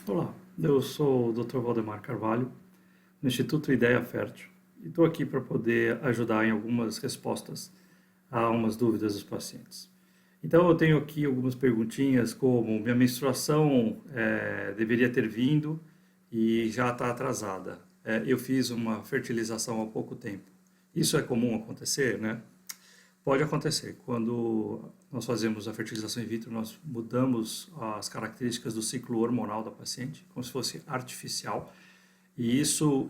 Olá, eu sou o Dr. Valdemar Carvalho, do Instituto Ideia Fértil, e estou aqui para poder ajudar em algumas respostas a umas dúvidas dos pacientes. Então, eu tenho aqui algumas perguntinhas, como minha menstruação deveria ter vindo e já está atrasada. Eu fiz uma fertilização há pouco tempo. Isso é comum acontecer, né? Pode acontecer. Quando nós fazemos a fertilização in vitro, nós mudamos as características do ciclo hormonal da paciente, como se fosse artificial, e isso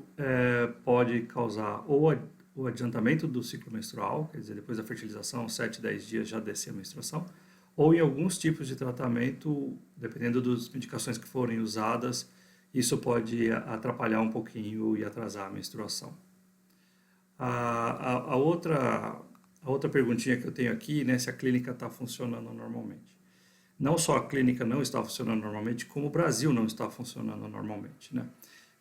pode causar o adiantamento do ciclo menstrual, quer dizer, depois da fertilização, 7, 10 dias já descer a menstruação, ou em alguns tipos de tratamento, dependendo das medicações que forem usadas, isso pode atrapalhar um pouquinho e atrasar a menstruação. A outra perguntinha que eu tenho aqui, né, se a clínica está funcionando normalmente. Não só a clínica não está funcionando normalmente, como o Brasil não está funcionando normalmente, né?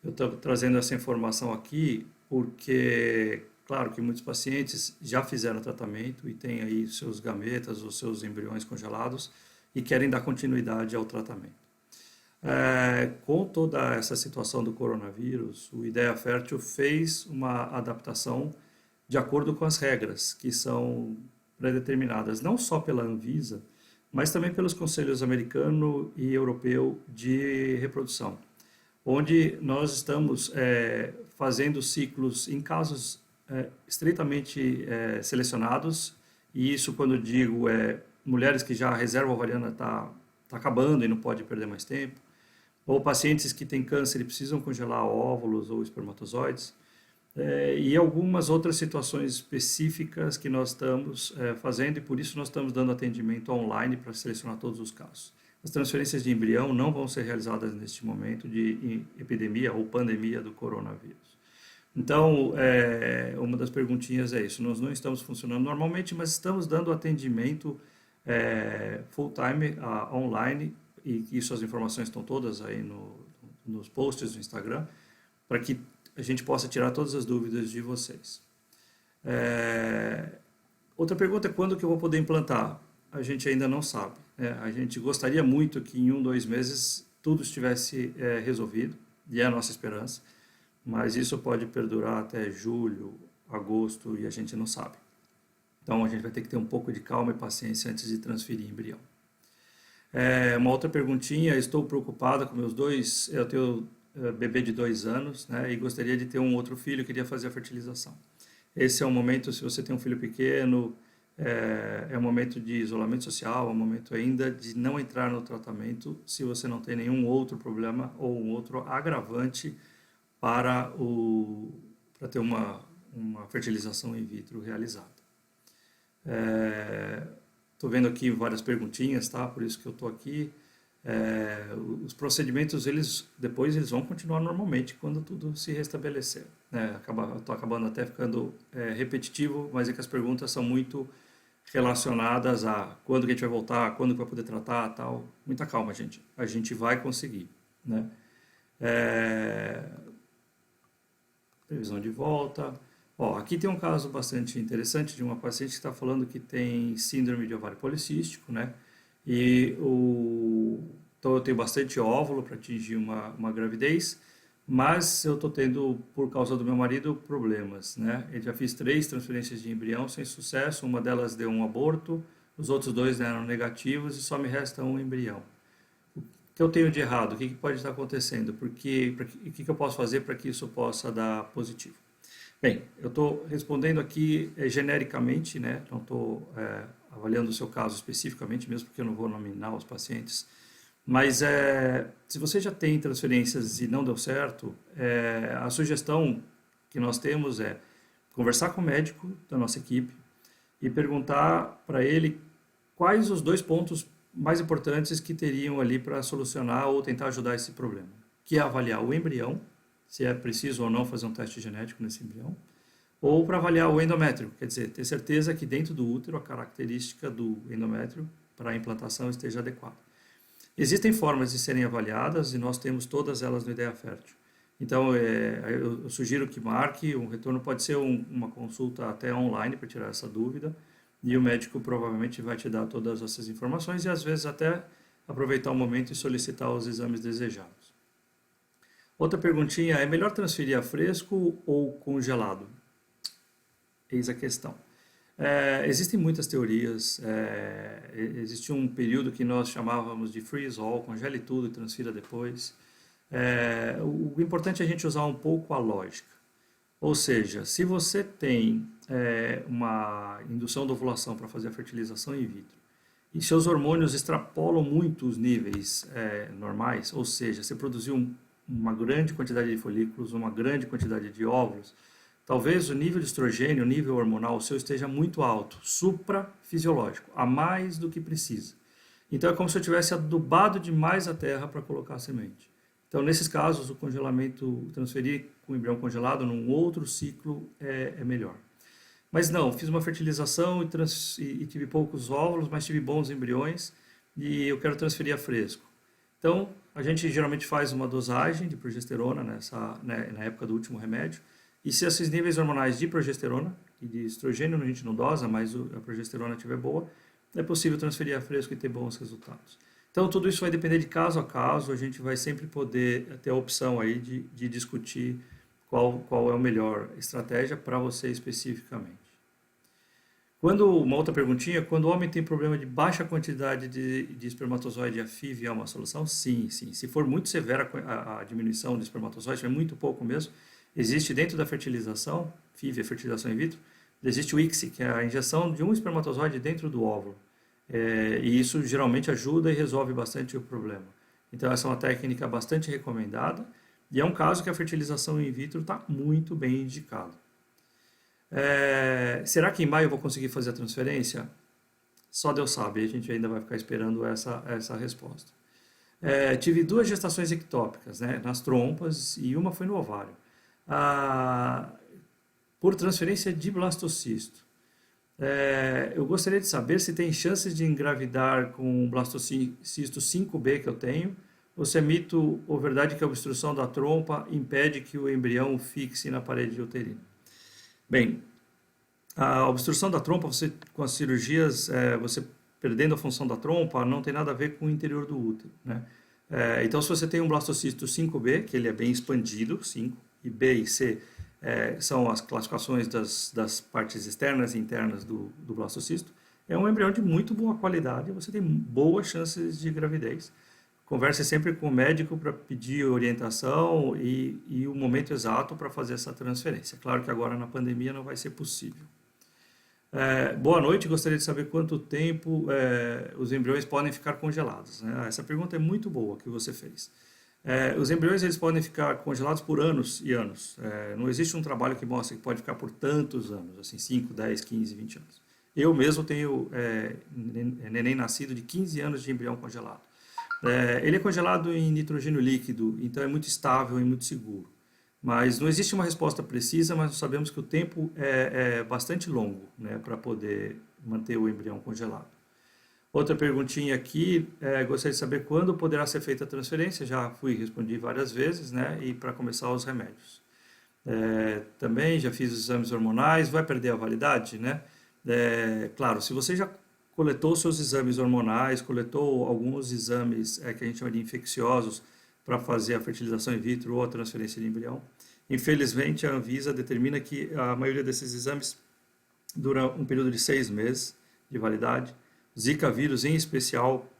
Eu estou trazendo essa informação aqui porque, claro que muitos pacientes já fizeram tratamento e têm aí seus gametas ou seus embriões congelados e querem dar continuidade ao tratamento. Com toda essa situação do coronavírus, o Ideia Fértil fez uma adaptação de acordo com as regras que são predeterminadas, não só pela Anvisa, mas também pelos conselhos americano e europeu de reprodução, onde nós estamos fazendo ciclos em casos estritamente selecionados, e isso quando eu digo mulheres que já a reserva ovariana está acabando e não pode perder mais tempo, ou pacientes que têm câncer e precisam congelar óvulos ou espermatozoides, e algumas outras situações específicas que nós estamos fazendo, e por isso nós estamos dando atendimento online para selecionar todos os casos. As transferências de embrião não vão ser realizadas neste momento de epidemia ou pandemia do coronavírus. Então, uma das perguntinhas é isso, nós não estamos funcionando normalmente, mas estamos dando atendimento full-time online, e isso as informações estão todas aí nos posts do Instagram, para que a gente possa tirar todas as dúvidas de vocês. Outra pergunta é quando que eu vou poder implantar? A gente ainda não sabe, né? A gente gostaria muito que em 1, 2 meses tudo estivesse resolvido, e é a nossa esperança, mas isso pode perdurar até julho, agosto, e a gente não sabe. Então a gente vai ter que ter um pouco de calma e paciência antes de transferir embrião. Uma outra perguntinha, estou preocupada com meus dois, eu tenho bebê de 2 anos, né, e gostaria de ter um outro filho, queria fazer a fertilização. Esse é um momento, se você tem um filho pequeno, um momento de isolamento social, é um momento ainda de não entrar no tratamento se você não tem nenhum outro problema ou um outro agravante para ter uma fertilização in vitro realizada. Estou vendo aqui várias perguntinhas, tá? Por isso que eu estou aqui. Os procedimentos, depois eles vão continuar normalmente quando tudo se restabelecer, né? Estou acabando até ficando repetitivo, mas é que as perguntas são muito relacionadas a quando que a gente vai voltar, quando que vai poder tratar, tal. Muita calma, gente. A gente vai conseguir, né? Previsão de volta. Ó, aqui tem um caso bastante interessante de uma paciente que está falando que tem síndrome de ovário policístico, né? Então eu tenho bastante óvulo para atingir uma gravidez, mas eu estou tendo, por causa do meu marido, problemas, né? Eu já fiz 3 transferências de embrião sem sucesso, uma delas deu um aborto, os outros 2 deram negativos e só me resta um embrião. O que eu tenho de errado? O que pode estar acontecendo? O que eu posso fazer para que isso possa dar positivo? Bem, eu estou respondendo aqui genericamente, né? Não estou avaliando o seu caso especificamente, mesmo porque eu não vou nominar os pacientes. Mas se você já tem transferências e não deu certo, a sugestão que nós temos é conversar com o médico da nossa equipe e perguntar para ele quais os 2 pontos mais importantes que teriam ali para solucionar ou tentar ajudar esse problema, que é avaliar o embrião, se é preciso ou não fazer um teste genético nesse embrião, ou para avaliar o endométrio, quer dizer, ter certeza que dentro do útero a característica do endométrio para a implantação esteja adequada. Existem formas de serem avaliadas e nós temos todas elas no Ideia Fértil. Então, eu sugiro que marque, um retorno pode ser uma consulta até online para tirar essa dúvida, e o médico provavelmente vai te dar todas essas informações e às vezes até aproveitar o momento e solicitar os exames desejados. Outra perguntinha, é melhor transferir a fresco ou congelado? Eis a questão. Existem muitas teorias. Existe um período que nós chamávamos de freeze all, congele tudo e transfira depois. O importante é a gente usar um pouco a lógica. Ou seja, se você tem uma indução de ovulação para fazer a fertilização in vitro e seus hormônios extrapolam muito os níveis normais, ou seja, você produziu uma grande quantidade de folículos, uma grande quantidade de óvulos, talvez o nível de estrogênio, o nível hormonal seu esteja muito alto, suprafisiológico, a mais do que precisa. Então é como se eu tivesse adubado demais a terra para colocar a semente. Então, nesses casos, o congelamento, transferir com o embrião congelado num outro ciclo é melhor. Mas não, fiz uma fertilização e tive poucos óvulos, mas tive bons embriões e eu quero transferir a fresco. Então, a gente geralmente faz uma dosagem de progesterona na época do último remédio. E se esses níveis hormonais de progesterona e de estrogênio a gente não dosa, mas a progesterona estiver boa, é possível transferir a fresco e ter bons resultados. Então, tudo isso vai depender de caso a caso, a gente vai sempre poder ter a opção aí de discutir qual é a melhor estratégia para você especificamente. Uma outra perguntinha, quando o homem tem problema de baixa quantidade de espermatozoide, a FIV é uma solução? Sim, sim. Se for muito severa a diminuição de espermatozoide, é muito pouco mesmo, existe dentro da fertilização, FIV, a fertilização in vitro, existe o ICSI, que é a injeção de um espermatozoide dentro do óvulo. E isso geralmente ajuda e resolve bastante o problema. Então essa é uma técnica bastante recomendada e é um caso que a fertilização in vitro está muito bem indicado. Será que em maio eu vou conseguir fazer a transferência? Só Deus sabe, a gente ainda vai ficar esperando essa resposta. Tive 2 gestações ectópicas, né, nas trompas e uma foi no ovário. Por transferência de blastocisto. Eu gostaria de saber se tem chances de engravidar com o blastocisto 5B que eu tenho, ou se é mito ou verdade que a obstrução da trompa impede que o embrião fixe na parede uterina. Bem, a obstrução da trompa, com as cirurgias, você perdendo a função da trompa, não tem nada a ver com o interior do útero, né? Então, se você tem um blastocisto 5B, que ele é bem expandido, 5, e B e C são as classificações das partes externas e internas do blastocisto, é um embrião de muito boa qualidade, você tem boas chances de gravidez. Converse sempre com o médico para pedir orientação e o momento exato para fazer essa transferência. Claro que agora na pandemia não vai ser possível. Boa noite, gostaria de saber quanto tempo os embriões podem ficar congelados, né? Essa pergunta é muito boa que você fez. Os embriões eles podem ficar congelados por anos e anos. Não existe um trabalho que mostre que pode ficar por tantos anos, assim, 5, 10, 15, 20 anos. Eu mesmo tenho neném nascido de 15 anos de embrião congelado. Ele é congelado em nitrogênio líquido, então é muito estável e muito seguro. Mas não existe uma resposta precisa, mas nós sabemos que o tempo é bastante longo, né, para poder manter o embrião congelado. Outra perguntinha aqui, gostaria de saber quando poderá ser feita a transferência, já respondi várias vezes, né, e para começar os remédios. Também já fiz os exames hormonais, vai perder a validade, né? Claro, se você já coletou seus exames hormonais, coletou alguns exames que a gente chama de infecciosos para fazer a fertilização in vitro ou a transferência de embrião. Infelizmente, a Anvisa determina que a maioria desses exames dura um período de 6 meses de validade. Zika vírus, em especial,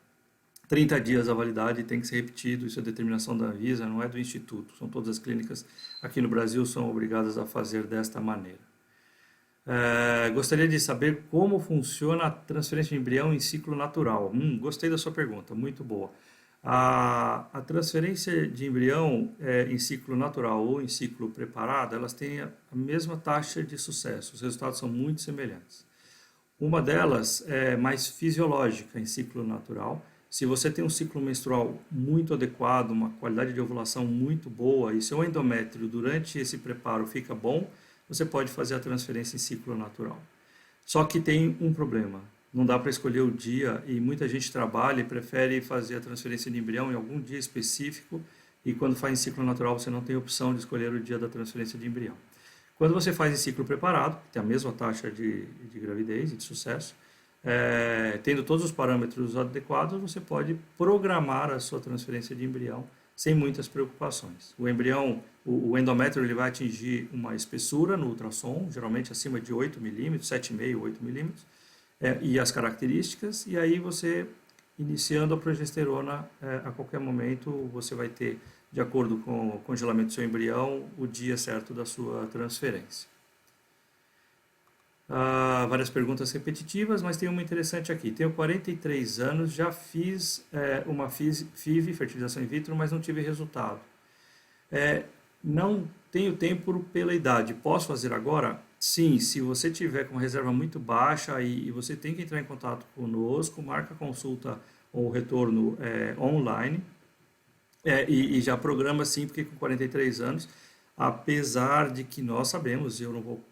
30 dias a validade tem que ser repetido, isso é determinação da Anvisa, não é do Instituto. São todas as clínicas aqui no Brasil são obrigadas a fazer desta maneira. Gostaria de saber como funciona a transferência de embrião em ciclo natural. Gostei da sua pergunta, muito boa. A transferência de embrião em ciclo natural ou em ciclo preparado, elas têm a mesma taxa de sucesso, os resultados são muito semelhantes. Uma delas é mais fisiológica em ciclo natural. Se você tem um ciclo menstrual muito adequado, uma qualidade de ovulação muito boa e seu endométrio durante esse preparo fica bom, você pode fazer a transferência em ciclo natural. Só que tem um problema, não dá para escolher o dia e muita gente trabalha e prefere fazer a transferência de embrião em algum dia específico e quando faz em ciclo natural você não tem opção de escolher o dia da transferência de embrião. Quando você faz em ciclo preparado, que tem a mesma taxa de gravidez e de sucesso, tendo todos os parâmetros adequados, você pode programar a sua transferência de embrião sem muitas preocupações. O embrião, o endométrio, ele vai atingir uma espessura no ultrassom, geralmente acima de 8 milímetros, 7,5, 8 milímetros, e as características, e aí você, iniciando a progesterona, a qualquer momento você vai ter, de acordo com o congelamento do seu embrião, o dia certo da sua transferência. Várias perguntas repetitivas, mas tem uma interessante aqui. Tenho 43 anos, já fiz uma FIV, fertilização in vitro, mas não tive resultado. Não tenho tempo pela idade. Posso fazer agora? Sim, se você tiver com uma reserva muito baixa e você tem que entrar em contato conosco, marca a consulta ou retorno online e já programa sim, porque com 43 anos, apesar de que nós sabemos, eu não vou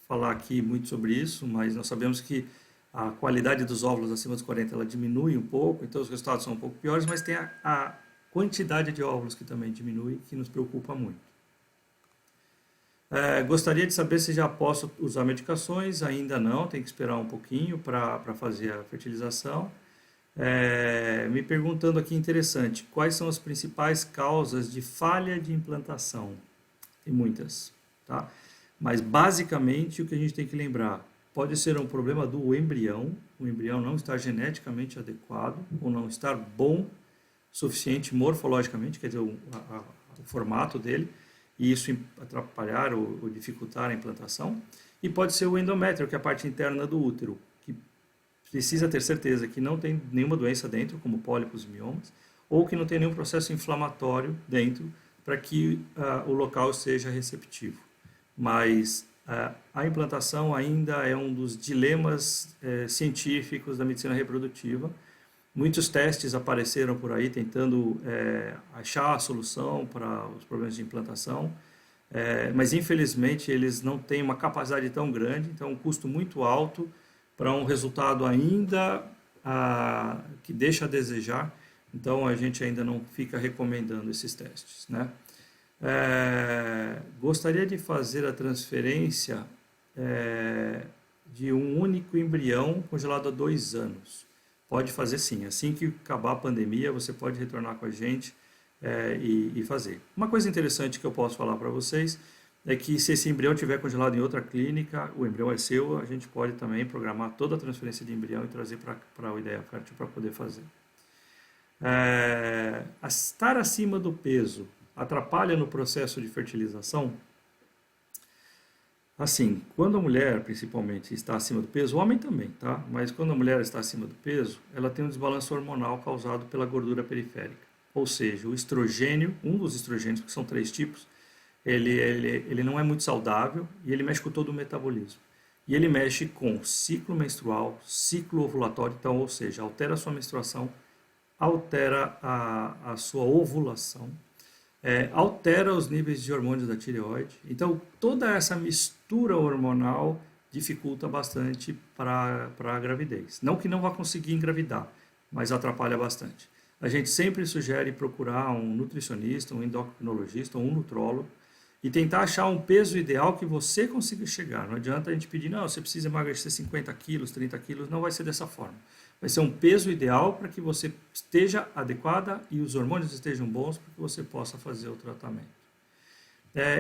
falar aqui muito sobre isso, mas nós sabemos que a qualidade dos óvulos acima dos 40 ela diminui um pouco, então os resultados são um pouco piores, mas tem a quantidade de óvulos que também diminui, que nos preocupa muito. Gostaria de saber se já posso usar medicações, ainda não, tem que esperar um pouquinho para fazer a fertilização. Me perguntando aqui, interessante, quais são as principais causas de falha de implantação? Tem muitas, tá? Mas basicamente o que a gente tem que lembrar, pode ser um problema do embrião, o embrião não estar geneticamente adequado, ou não estar bom suficiente morfologicamente, quer dizer, o formato dele, e isso atrapalhar ou dificultar a implantação. E pode ser o endométrio, que é a parte interna do útero, que precisa ter certeza que não tem nenhuma doença dentro, como pólipos e miomas, ou que não tem nenhum processo inflamatório dentro, para que o local seja receptivo. Mas a implantação ainda é um dos dilemas científicos da medicina reprodutiva. Muitos testes apareceram por aí tentando achar a solução para os problemas de implantação, mas infelizmente eles não têm uma capacidade tão grande, então é um custo muito alto para um resultado ainda que deixa a desejar, então a gente ainda não fica recomendando esses testes, né? Gostaria de fazer a transferência de um único embrião congelado há 2 anos. Pode fazer sim. Assim que acabar a pandemia, você pode retornar com a gente e fazer. Uma coisa interessante que eu posso falar para vocês é que se esse embrião estiver congelado em outra clínica, o embrião é seu, a gente pode também programar toda a transferência de embrião e trazer para o Ideia Fértil para poder fazer. Estar acima do peso atrapalha no processo de fertilização? Assim, quando a mulher, principalmente, está acima do peso, o homem também, tá? Mas quando a mulher está acima do peso, ela tem um desbalanço hormonal causado pela gordura periférica. Ou seja, o estrogênio, um dos estrogênios, que são 3 tipos, ele não é muito saudável e ele mexe com todo o metabolismo. E ele mexe com ciclo menstrual, ciclo ovulatório, então, ou seja, altera a sua menstruação, altera a sua ovulação, altera os níveis de hormônios da tireoide. Então, toda essa mistura hormonal dificulta bastante para a gravidez. Não que não vá conseguir engravidar, mas atrapalha bastante. A gente sempre sugere procurar um nutricionista, um endocrinologista ou um nutrólogo e tentar achar um peso ideal que você consiga chegar. Não adianta a gente pedir, não, você precisa emagrecer 50 quilos, 30 quilos, não vai ser dessa forma. Vai ser um peso ideal para que você esteja adequada e os hormônios estejam bons para que você possa fazer o tratamento.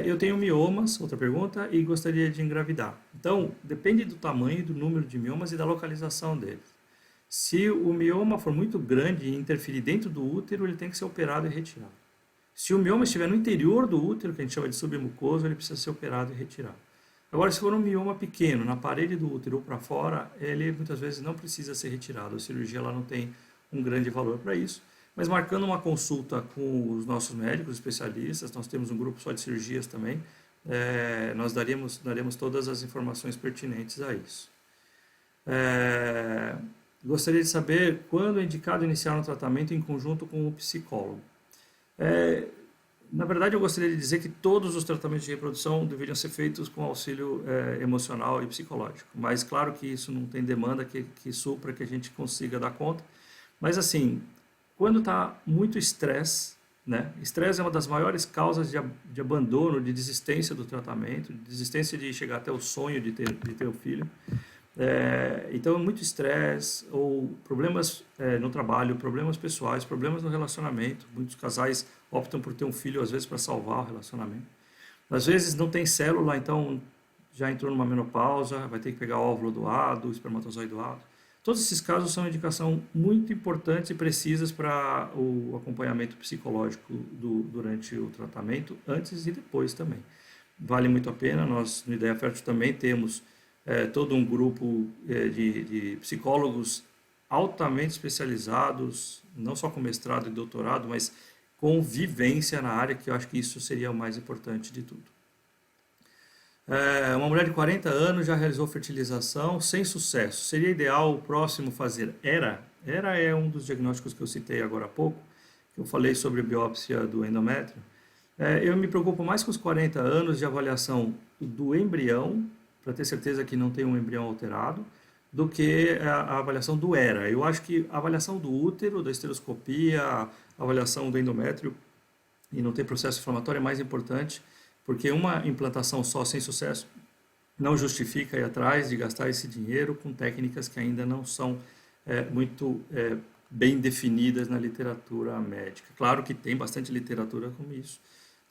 Eu tenho miomas, outra pergunta, e gostaria de engravidar. Então, depende do tamanho, do número de miomas e da localização deles. Se o mioma for muito grande e interferir dentro do útero, ele tem que ser operado e retirado. Se o mioma estiver no interior do útero, que a gente chama de submucoso, ele precisa ser operado e retirado. Agora, se for um mioma pequeno, na parede do útero ou para fora, ele muitas vezes não precisa ser retirado. A cirurgia ela não tem um grande valor para isso. Mas marcando uma consulta com os nossos médicos especialistas, nós temos um grupo só de cirurgias também, nós daremos todas as informações pertinentes a isso. Gostaria de saber quando é indicado iniciar um tratamento em conjunto com o psicólogo. Na verdade, eu gostaria de dizer que todos os tratamentos de reprodução deveriam ser feitos com auxílio emocional e psicológico. Mas, claro que isso não tem demanda que supra que a gente consiga dar conta. Mas, assim, quando está muito estresse, né? Estresse é uma das maiores causas de abandono, de desistência do tratamento, de desistência de chegar até o sonho de ter o filho. Então, muito estresse ou problemas no trabalho, problemas pessoais, problemas no relacionamento. Muitos casais optam por ter um filho, às vezes, para salvar o relacionamento. Às vezes não tem célula, então já entrou numa menopausa, vai ter que pegar o óvulo doado, o espermatozoide doado. Todos esses casos são indicação muito importantes e precisas para o acompanhamento psicológico durante o tratamento, antes e depois também. Vale muito a pena, nós no Ideia Fértil também temos todo um grupo de psicólogos altamente especializados, não só com mestrado e doutorado, mas com vivência na área, que eu acho que isso seria o mais importante de tudo. Uma mulher de 40 anos já realizou fertilização sem sucesso. Seria ideal o próximo fazer ERA? ERA é um dos diagnósticos que eu citei agora há pouco, que eu falei sobre biópsia do endométrio. Eu me preocupo mais com os 40 anos de avaliação do embrião, para ter certeza que não tem um embrião alterado, do que a avaliação do ERA. Eu acho que a avaliação do útero, da esteroscopia, a avaliação do endométrio e não ter processo inflamatório é mais importante, porque uma implantação só sem sucesso não justifica ir atrás de gastar esse dinheiro com técnicas que ainda não são muito bem definidas na literatura médica. Claro que tem bastante literatura como isso.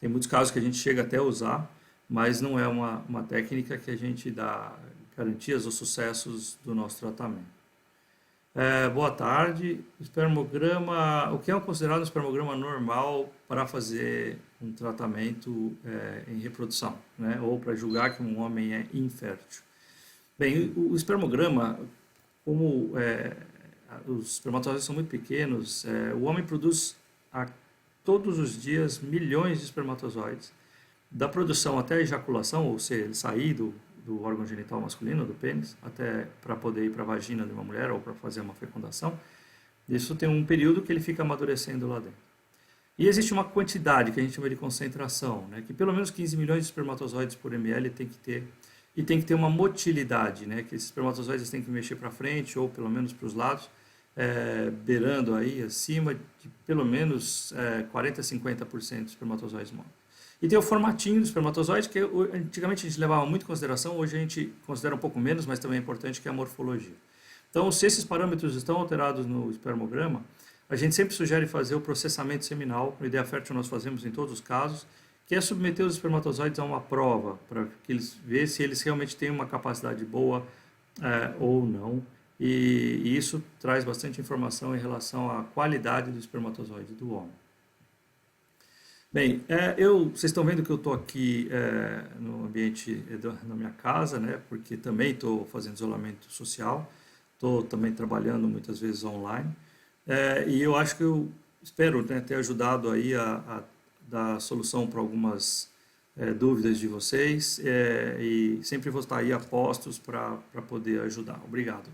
Tem muitos casos que a gente chega até a usar, mas não é uma técnica que a gente dá garantias ou sucessos do nosso tratamento. Boa tarde. Espermograma, o que é considerado um espermograma normal para fazer um tratamento em reprodução, né? Ou para julgar que um homem é infértil? Bem, o espermograma, como os espermatozoides são muito pequenos, o homem produz todos os dias milhões de espermatozoides. Da produção até a ejaculação, ou seja, ele sair do órgão genital masculino, do pênis, até para poder ir para a vagina de uma mulher ou para fazer uma fecundação, isso tem um período que ele fica amadurecendo lá dentro. E existe uma quantidade que a gente chama de concentração, né, que pelo menos 15 milhões de espermatozoides por ml tem que ter, e tem que ter uma motilidade, né, que esses espermatozoides têm que mexer para frente ou pelo menos para os lados, beirando aí acima de pelo menos 40 a 50% de espermatozoides móveis. E tem o formatinho do espermatozoide, que antigamente a gente levava muito em consideração, hoje a gente considera um pouco menos, mas também é importante, que é a morfologia. Então, se esses parâmetros estão alterados no espermograma, a gente sempre sugere fazer o processamento seminal, no Ideia Fértil nós fazemos em todos os casos, que é submeter os espermatozoides a uma prova, para que eles vejam se eles realmente têm uma capacidade boa ou não. E isso traz bastante informação em relação à qualidade do espermatozoide do homem. Bem, vocês estão vendo que eu estou aqui no ambiente na minha casa, né? Porque também estou fazendo isolamento social, estou também trabalhando muitas vezes online, e eu acho que eu espero, né, ter ajudado aí a dar solução para algumas dúvidas de vocês, e sempre vou estar aí a postos para poder ajudar. Obrigado.